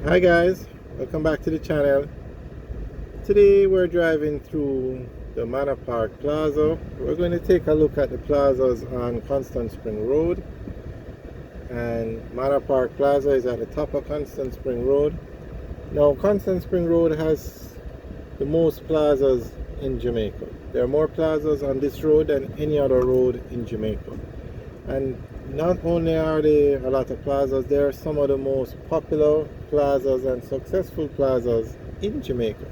Hi guys, welcome back to the channel. Today we're driving through the Manor Park Plaza. We're going to take a look at the plazas on Constant Spring Road, and Manor Park Plaza is at the top of Constant Spring Road. Now Constant Spring Road has the most plazas in Jamaica. There are more plazas on this road than any other road in Jamaica. And not only are there a lot of plazas, they are some of the most popular plazas and successful plazas in Jamaica.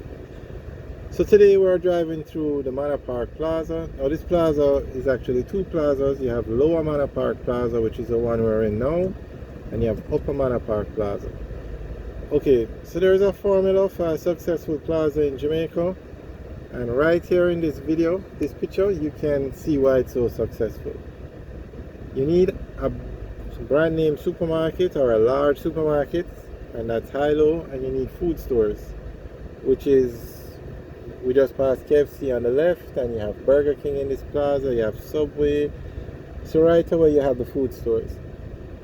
So today we're driving through the Manor Park Plaza. Now this plaza is actually two plazas. You have Lower Manor Park Plaza, which is the one we're in now, and you have Upper Manor Park Plaza. Okay, so there's a formula for a successful plaza in Jamaica, and right here in this video, this picture, you can see why it's so successful. You need a brand name supermarket or a large supermarket, and that's high-low, and you need food stores, which is, we just passed KFC on the left, and you have Burger King in this plaza, you have Subway. So right away you have the food stores,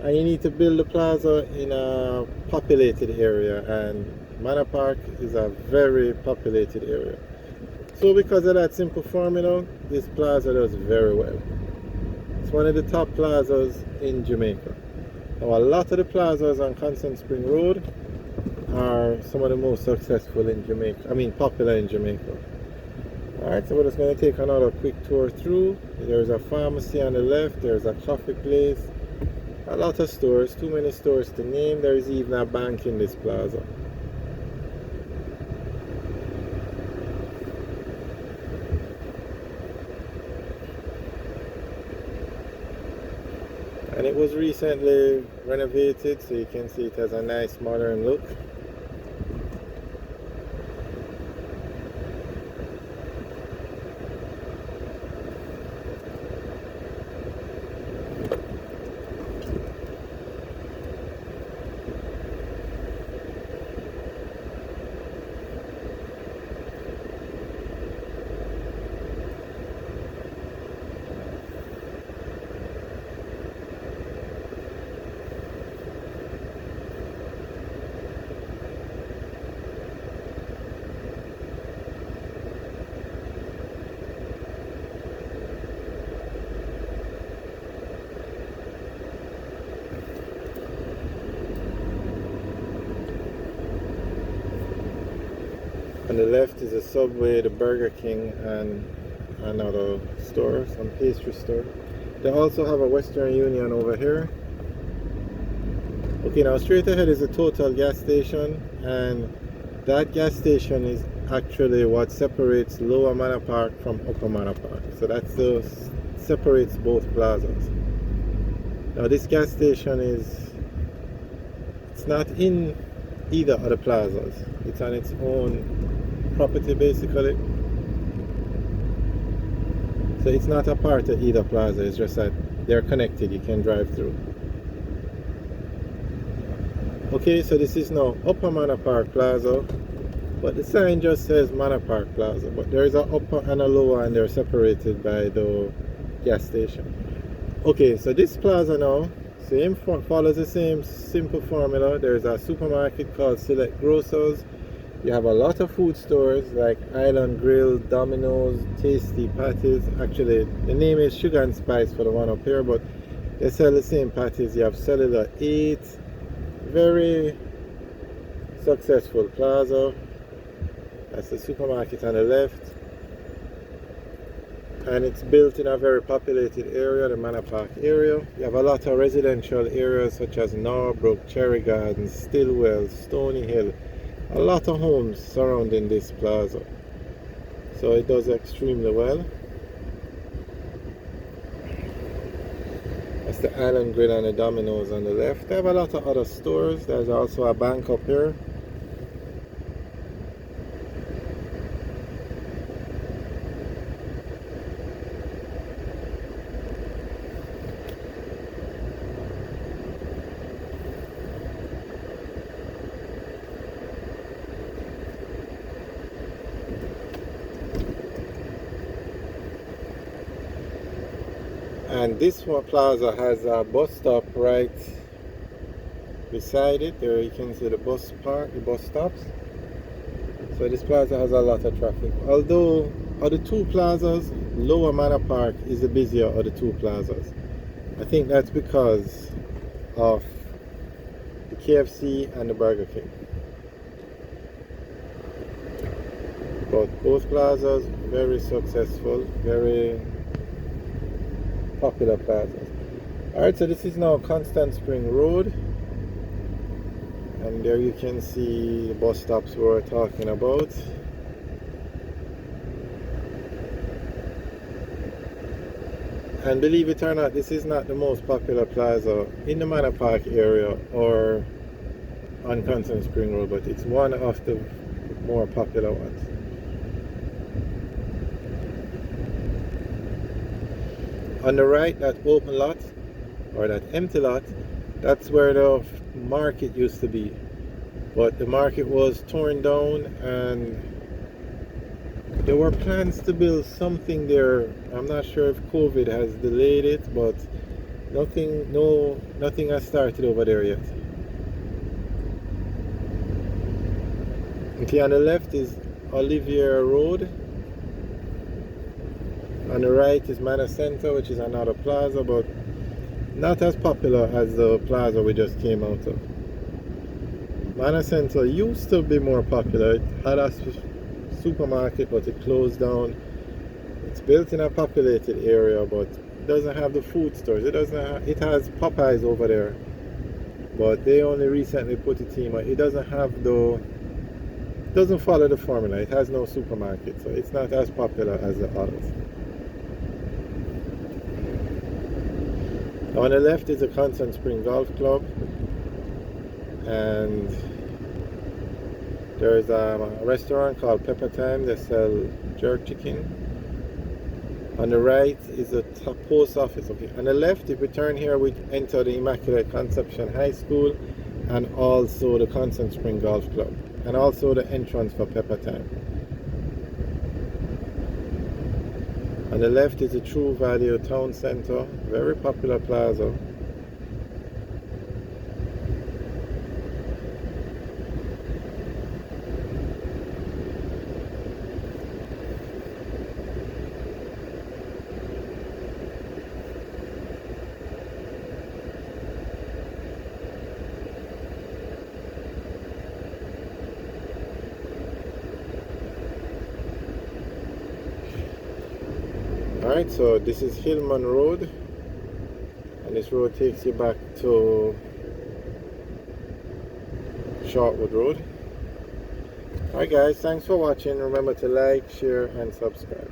and you need to build the plaza in a populated area, and Manor Park is a very populated area. So because of that simple formula, this plaza does very well. It's one of the top plazas in Jamaica. Now a lot of the plazas on Constant Spring Road are some of the most successful in Jamaica, popular in Jamaica. Alright, so we're just going to take another quick tour through. There's a pharmacy on the left, there's a coffee place, a lot of stores, too many stores to name. There is even a bank in this plaza. And it was recently renovated, so you can see it has a nice modern look. On the left is a Subway, the Burger King, and another store, some pastry store. They also have a Western Union over here. Okay, now straight ahead is a Total gas station, and that gas station is actually what separates Lower Manor Park from Upper Manor Park. So that's the separates both plazas. Now this gas station it's not in either of the plazas. It's on its own property basically. So it's not a part of either plaza, it's just that they're connected, you can drive through. Okay, so this is now Upper Manor Park Plaza, but the sign just says Manor Park Plaza, but there is an upper and a lower, and they're separated by the gas station. Okay, so this plaza now follows the same simple formula. There's a supermarket called Select Grocers. You have a lot of food stores like Island Grill, Domino's, Tasty Patties. Actually, the name is Sugar and Spice for the one up here, but they sell the same patties. You have Cellular 8, very successful plaza. That's the supermarket on the left. And it's built in a very populated area, the Manor Park area. You have a lot of residential areas such as Norbrook, Cherry Gardens, Stillwell, Stony Hill. A lot of homes surrounding this plaza, so it does extremely well. That's the Island Grill and the Domino's on the left. They have a lot of other stores. There's also a bank up here. And this one plaza has a bus stop right Beside it, there you can see the bus park, the bus stops. So this plaza has a lot of traffic. Although of the two plazas, Lower Manor Park is the busier of the two plazas. I think that's because of the KFC and the Burger King. But both plazas very successful, very popular plazas. Alright, so this is now Constant Spring Road. And there you can see the bus stops we were talking about. And believe it or not, this is not the most popular plaza in the Manor Park area or on Constant Spring Road, but it's one of the more popular ones. On the right, that open lot, or that empty lot, that's where the market used to be. But the market was torn down and there were plans to build something there. I'm not sure if COVID has delayed it, but nothing has started over there yet. Okay, on the left is Olivier Road. On the right is Manor Center, which is another plaza, but not as popular as the plaza we just came out of. Manor Center used to be more popular. It had a supermarket, but it closed down. It's built in a populated area, but it doesn't have the food stores. It has Popeyes over there, but they only recently put a team on. It doesn't follow the formula. It has no supermarket, so it's not as popular as the others. On the left is the Constant Spring Golf Club, and there's a restaurant called Pepper Time. They sell jerk chicken. On the right is the post office. Okay. On the left, if we turn here, we enter the Immaculate Conception High School and also the Constant Spring Golf Club, and also the entrance for Pepper Time. On the left is the True Value Town Center, very popular plaza. Alright, so this is Hillman Road, and this road takes you back to Shortwood Road. Alright guys, thanks for watching. Remember to like, share and subscribe.